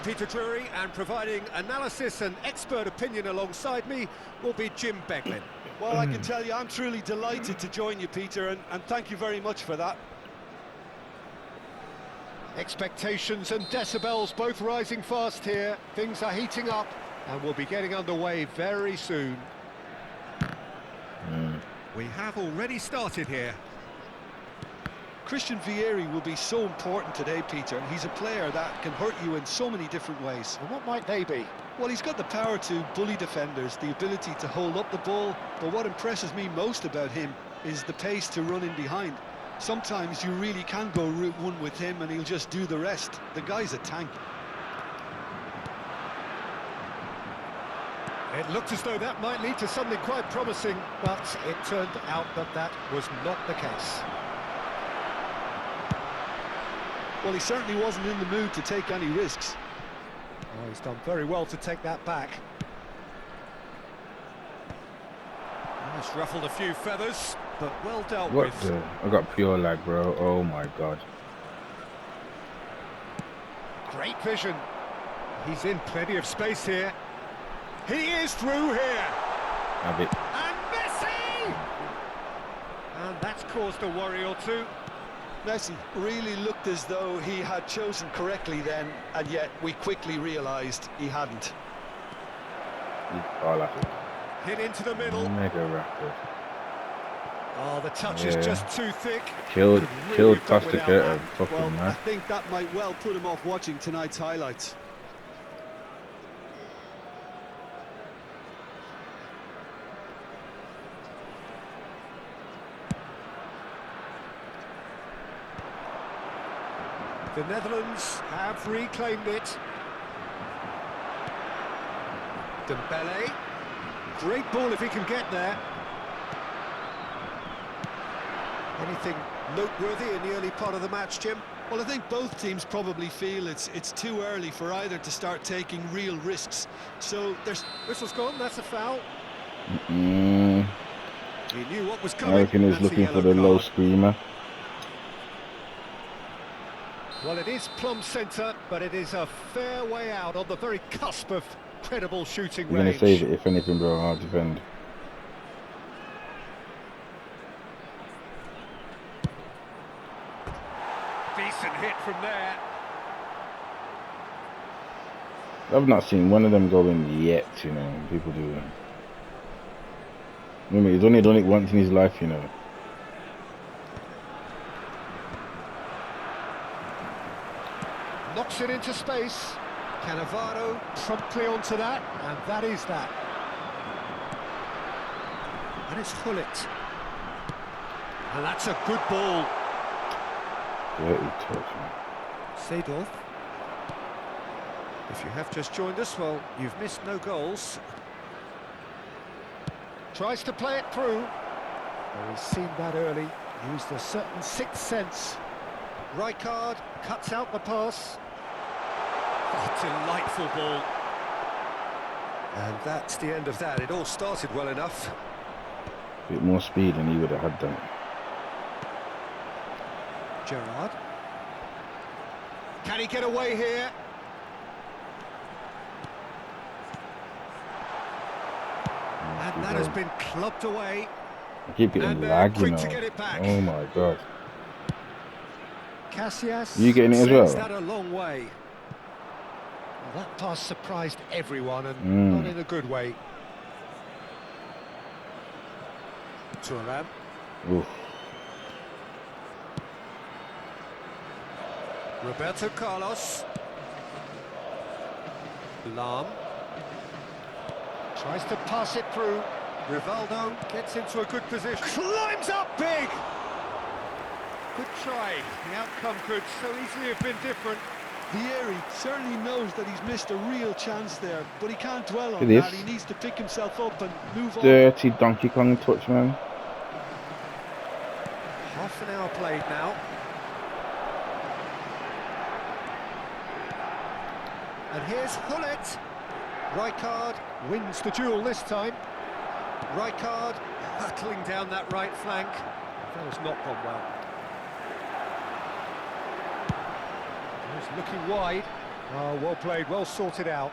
Peter Drury, and providing analysis and expert opinion alongside me will be Jim Beglin. Well, I can tell you I'm truly delighted to join you, Peter, and thank you very much for that. Expectations and decibels both rising fast here. Things are heating up and we'll be getting underway very soon. We have already started here. Christian Vieri will be so important today, Peter. He's a player that can hurt you in so many different ways. And what might they be? Well, he's got the power to bully defenders, the ability to hold up the ball, but what impresses me most about him is the pace to run in behind. Sometimes you really can go route one with him and he'll just do the rest. The guy's a tank. It looked as though that might lead to something quite promising, but it turned out that that was not the case. Well, he certainly wasn't in the mood to take any risks. Oh, he's done very well to take that back. It's ruffled a few feathers, but well dealt What with. the? I got pure lag, bro. Oh my god. Great vision. He's in plenty of space here. He is through here. Have it. And Messi! And that's caused a worry or two. Messi really looked as though he had chosen correctly then, and yet we quickly realised he hadn't. Oh, that's it. Hit into the middle. Mega rapid. Oh, the touch is just too thick. Killed Could really have done Costa without Curta. that. Fucking Well, I man. think that might well put him off watching tonight's highlights. The Netherlands have reclaimed it. Dembele. Great ball if he can get there. Anything noteworthy in the early part of the match, Jim? Well, I think both teams probably feel it's too early for either to start taking real risks. So there's... Whistle's gone, that's a foul. He He knew what was coming. I reckon he's That's a looking for yellow the low card. screamer. Well, it is plumb centre, but it is a fair way out on the very cusp of credible shooting We're range. gonna save it if anything, bro. I'll defend. Decent hit from there. I've not seen one of them go in yet, you know. People do them. Remember, he's only done it once in his life, you know. Knocks it into space. Cannavaro promptly onto that, and that is that. And it's Hullet. And that's a good ball. Dirty touch, man. Seedorf. If you have just joined us, well, you've missed no goals. Tries to play it through. Well, he's seen that early. Used a certain sixth sense. Rijkaard cuts out the pass. Oh, delightful ball. And that's the end of that. It all started well enough. Bit more speed and he would have had that. Gerrard. Can he get away here? And that has been clubbed away. I keep getting And lag, you quick know. to get it back. Oh my god. Casillas You getting it as sends well? that a long way. Well, that pass surprised everyone, and not in a good way. Thuram. Oof. Roberto Carlos. Lahm. Tries to pass it through. Rivaldo gets into a good position. Climbs up big! Good try. The outcome could so easily have been different. Vieri certainly knows that he's missed a real chance there, but he can't dwell on It that. is. He needs to pick himself up and move on. Dirty Donkey Kong touch, man. Half an hour played now. And here's Hullet. Rijkaard wins the duel this time. Rijkaard hurtling down that right flank. That has not gone well. He's looking wide. Oh, well played, well sorted out.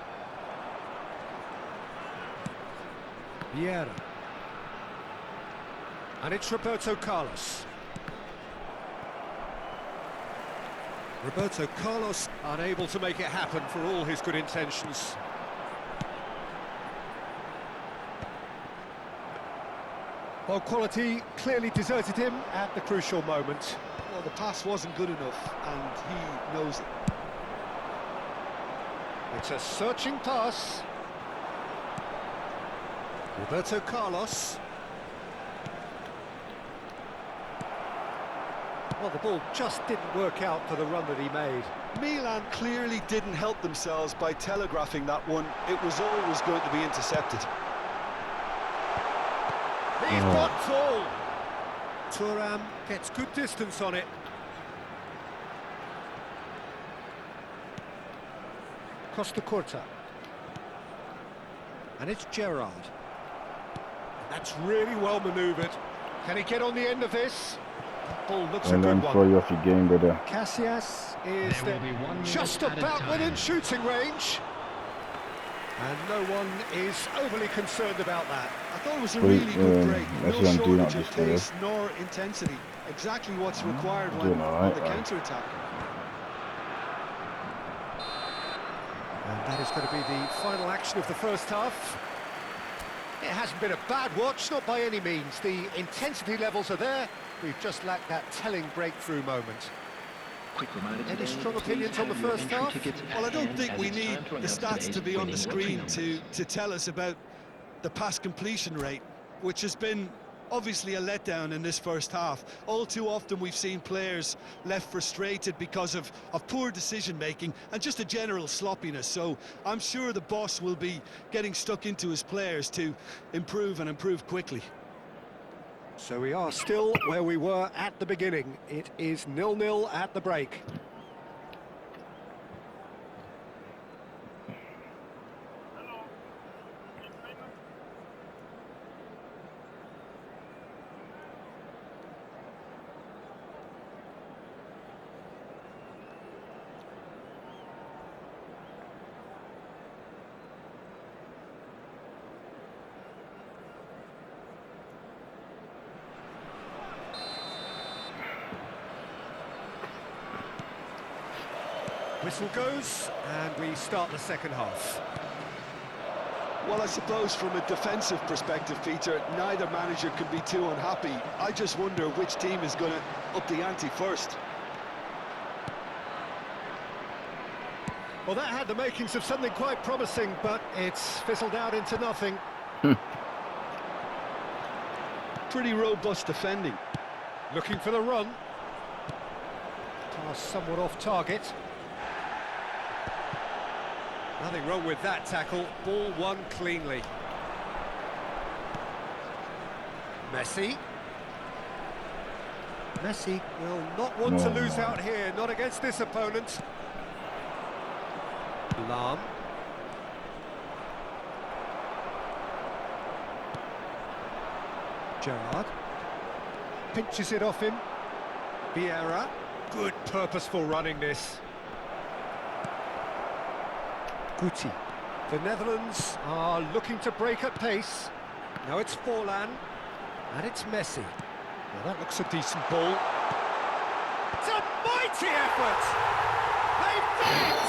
Vieira. And it's Roberto Carlos. Roberto Carlos unable to make it happen for all his good intentions. Well, quality clearly deserted him at the crucial moment. Well, the pass wasn't good enough, and he knows it. It's a searching pass. Roberto Carlos. Well, the ball just didn't work out for the run that he made. Milan clearly didn't help themselves by telegraphing that one. It was always going to be intercepted. He's got tall. Thuram gets good distance on it. Costa Curta. And it's Gerrard. That's really well manoeuvred. Can he get on the end of this? Ball looks a And good then one. throw you off your game, brother. Casillas is just about within shooting range. And no one is overly concerned about that. I thought it was a really good break. that's No what I'm doing shortage at of this pace stage. nor intensity. Exactly what's required when Doing all right, on the man. counter-attack. And that is going to be the final action of the first half. It hasn't been a bad watch, not by any means. The intensity levels are there. We've just lacked that telling breakthrough moment. Quick reminder Any today, strong please opinions on the have your first entry half? tickets at Well, I don't hand, think as we it's need time to the announce stats today's to be on the winning screen lottery numbers. to tell us about the pass completion rate, which has been obviously a letdown in this first half. All too often we've seen players left frustrated because of poor decision-making and just a general sloppiness. So I'm sure the boss will be getting stuck into his players to improve and improve quickly. So we are still where we were at the beginning. It is 0-0 at the break. Whistle goes, and we start the second half. Well, I suppose from a defensive perspective, Peter, neither manager can be too unhappy. I just wonder which team is going to up the ante first. Well, that had the makings of something quite promising, but it's fizzled out into nothing. Pretty robust defending. Looking for the run. Pass somewhat off target. Nothing wrong with that tackle. Ball won cleanly. Messi. Messi will not want to lose out here, not against this opponent. Lam. Gerrard. Pinches it off him. Vieira. Good purposeful running this. Guti. The Netherlands are looking to break at pace. Now it's Forlan. And it's Messi. Now that looks a decent ball. It's a mighty effort! They've done it!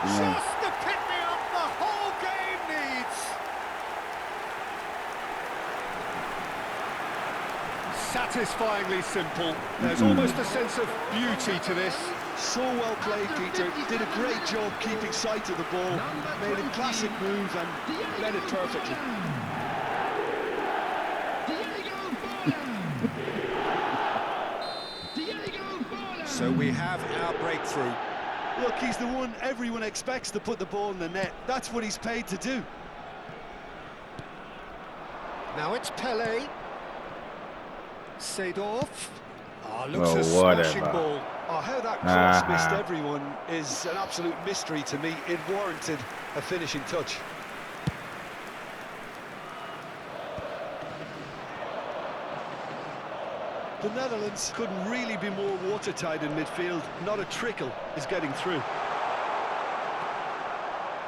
Just the pick-me-up the whole game needs! Satisfyingly simple. There's almost a sense of beauty to this. So well played, Peter. Did a great job keeping sight of the ball. Made a classic move and led it perfectly. So we have our breakthrough. Look, he's the one everyone expects to put the ball in the net. That's what he's paid to do. Now it's Pele. Seedorf. Oh, looks Oh, a smashing whatever. ball. Oh, how that cross missed everyone is an absolute mystery to me. It warranted a finishing touch. The Netherlands couldn't really be more watertight in midfield. Not a trickle is getting through.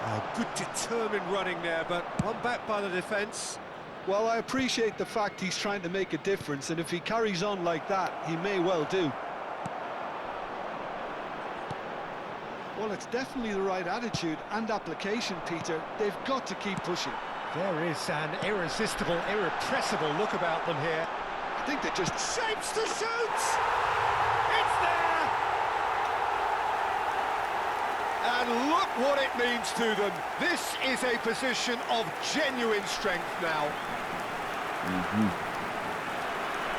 Oh, good determined running there, but one back by the defence. Well, I appreciate the fact he's trying to make a difference, and if he carries on like that, he may well do. Well, it's definitely the right attitude and application, Peter. They've got to keep pushing. There is an irresistible, irrepressible look about them here. I think they just... Shapes to shoot! It's there! And look what it means to them. This is a position of genuine strength now.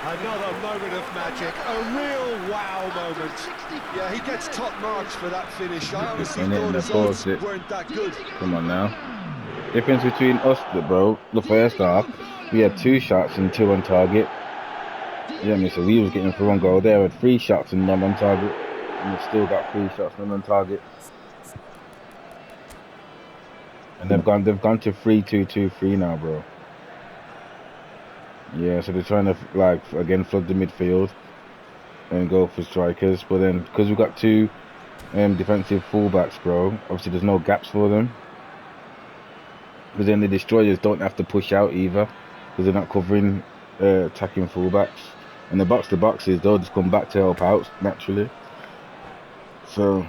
Another moment of magic, a real wow moment. Yeah, he gets top marks for that finish. I honestly And then thought the his odds bullshit. weren't that good. Come on now. Difference between us, bro. The first half, we had 2 shots and 2 on target. Yeah, I mean, so we was getting for 1 goal. They had 3 shots and none on target, and we still got 3 shots and none on target. And they've gone to 3-2-2-3 now, bro. Yeah, so they're trying to like again flood the midfield and go for strikers, but then because we've got 2 defensive fullbacks, bro. Obviously, there's no gaps for them. But then the destroyers don't have to push out either, because they're not covering attacking fullbacks. And the box-to-boxes, they'll just come back to help out naturally. So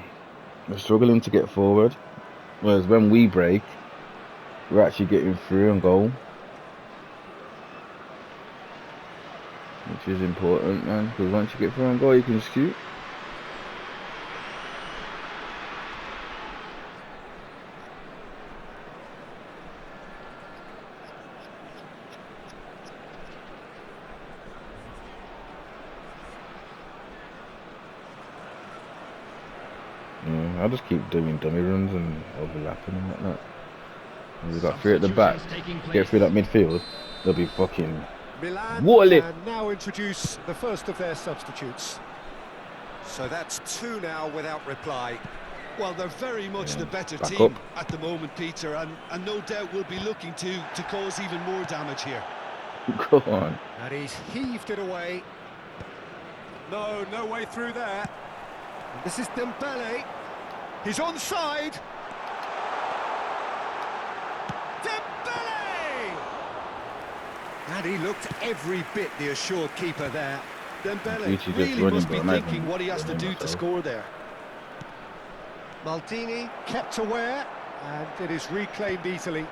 they're struggling to get forward. Whereas when we break, we're actually getting through and goal, which is important, man. Because once you get through and goal, you can shoot. Yeah, I'll just keep doing dummy runs and overlapping and whatnot. We've got 3 at the back. Get through that midfield, they'll be fucking Milan wall can now introduce the first of their substitutes. So that's 2 now without reply. Well, they're very much the better Back team up. at the moment, Peter, and no doubt will be looking to cause even more damage here. Go on. And he's heaved it away. No way through there. And this is Dembele. He's onside. Dembele! And he looked every bit the assured keeper there. Dembele Usually just really running, must be but I'm not thinking even what he has to running do to myself. score there. Maldini kept aware, and it is reclaimed easily.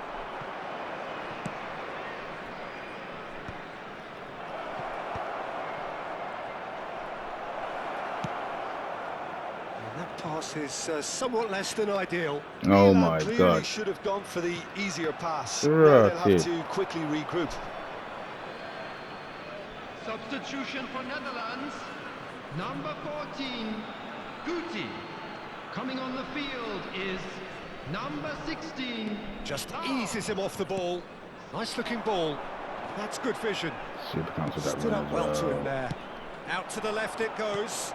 And that pass is somewhat less than ideal. Oh Milan my clearly god. should have gone for the easier pass. Now Right, they'll have yeah. to quickly regroup. Substitution for Netherlands, number 14, Guti. Coming on the field is number 16. Just eases him off the ball. Nice looking ball. That's good vision. Super cancelled that Stood run up as well to him well. there. Out to the left it goes.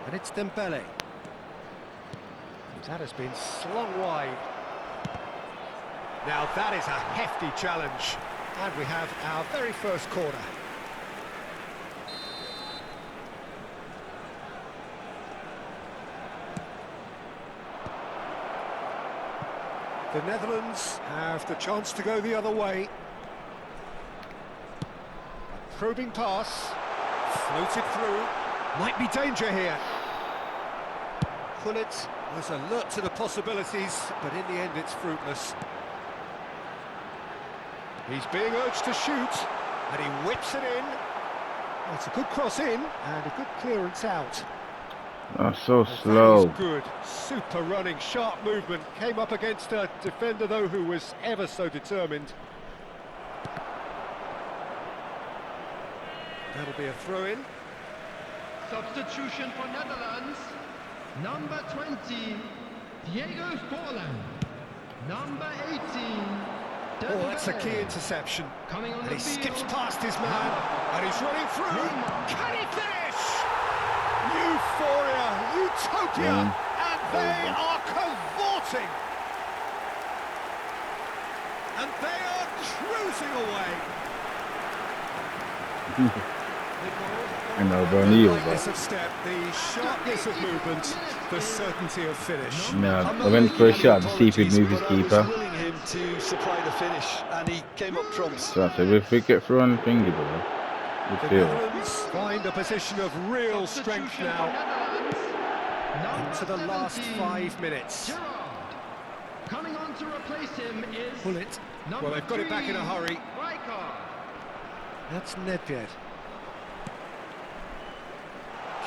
And it's Dembele. That has been slung wide. Now that is a hefty challenge. And we have our very first corner. The Netherlands have the chance to go the other way. A probing pass, floated through. Might be danger here. Gullit was alert to the possibilities, but in the end it's fruitless. He's being urged to shoot, and he whips it in. That's a good cross in, and a good clearance out. Oh, so That slow. is good, super running, sharp movement. Came up against a defender, though, who was ever so determined. That'll be a throw-in. Substitution for Netherlands, number 20, Diego Forlan. Number 18, Oh, that's a key Dembele. interception. Coming on And the he field, skips past his man, and he's running through. Can he finish? Euphoria, utopia, and they are cavorting. And they are cruising away. I know, bro. I knew you were Lightness back. of step, the sharpness of movement, the certainty of finish. Nah, I'm I not went making for a any shot to see if he'd apologies, move his but I was keeper. willing him to supply the finish, and he came up trumps. So I said, if we get through on thingy, bro, The midfield. Netherlands find a position of real strength Substitution for now Netherlands. Number into the last 17, 5 minutes. Gerard. Coming on to replace him is Pull it. number Well, they've got it back in a 3, hurry. Rijkaard. That's Nedved.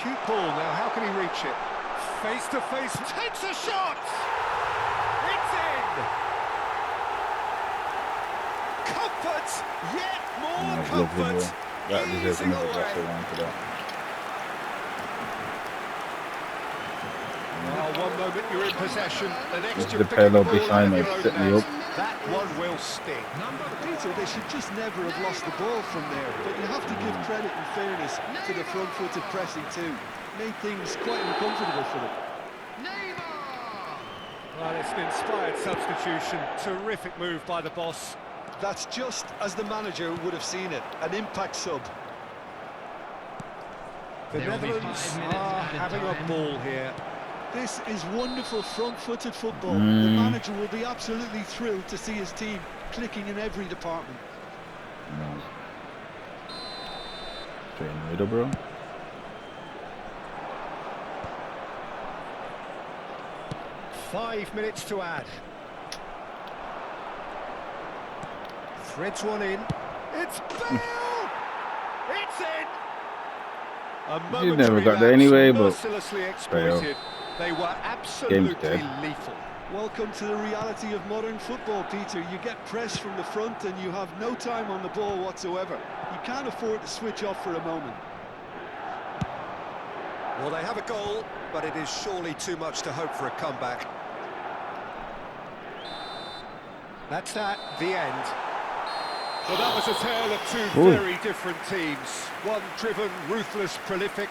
Cute ball now, how can he reach it? Face to face, takes a shot! It's in! Comfort! Yet more That's lovely, bro. comfort! That deserves Easing another glass of away. wine for that. Oh, one moment you're in possession, the This next is you're the picking the Pirlobish ball out of I your know, own set me net. up. That one will sting. Peter, they should just never have lost the ball from there, but you have to give credit and fairness to the front-footed pressing too. Made things quite uncomfortable for them. Neymar. Well, it's an inspired substitution. Terrific move by the boss. That's just as the manager would have seen it, an impact sub. The There will be 5 Netherlands minutes are added having a time. ball here. This is wonderful front-footed football. The manager will be absolutely thrilled to see his team clicking in every department. No. Straight in the middle, bro. Five minutes to add. Threads one in. It's Bale! It's in! A You never momentary got there lapse anyway, but mercilessly exploited. They were absolutely dead. lethal. Welcome to the reality of modern football, Peter. You get press from the front and you have no time on the ball whatsoever. You can't afford to switch off for a moment. Well, they have a goal, but it is surely too much to hope for a comeback. That's that, the end. Well, that was a tale of two Ooh. very different teams. One driven, ruthless, prolific.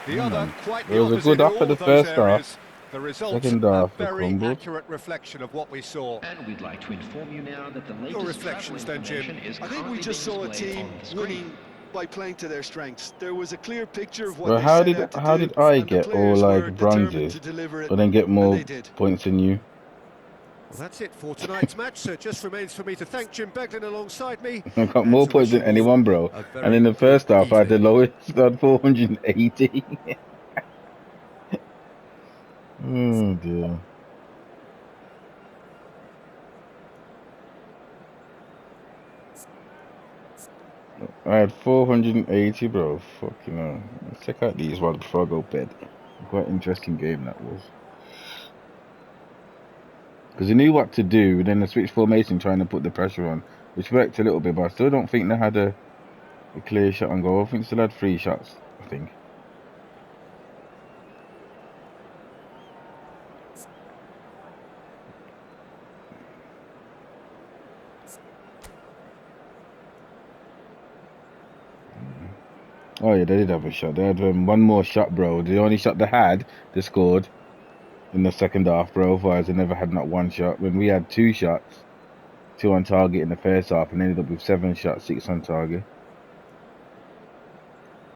The other quite the It was a opposite good in half all of the those first half. areas. The result, Second a half, they very crumbled. accurate reflection of what we saw. And we'd like to inform you now that the latest Your reflections travel then, Jim? information is I think we currently just being saw a displayed team on the screen. winning by playing to their strengths. There was a clear picture of what But they how set did out to how do, did I and the get all players were like determined bronzes, to deliver it, but then get and more they did. points than you? Well, that's it for tonight's match, so it just remains for me to thank Jim Beglin alongside me. I got and more to points wish than you all anyone, bro. a And very in the first good half, I had the evening. lowest. I had 480. Oh dear. I had 480, bro. Fucking hell. Let's check out these ones before I go bed. Quite interesting game that was. Because he knew what to do, and then the switch formation trying to put the pressure on, which worked a little bit, but I still don't think they had a clear shot on goal. I think they still had 3 shots, I think. Oh yeah, they did have a shot. They had one more shot, bro. The only shot they had, they scored in the second half, bro. Otherwise, they never had not one shot. When we had 2 shots, 2 on target in the first half, and ended up with 7 shots, 6 on target.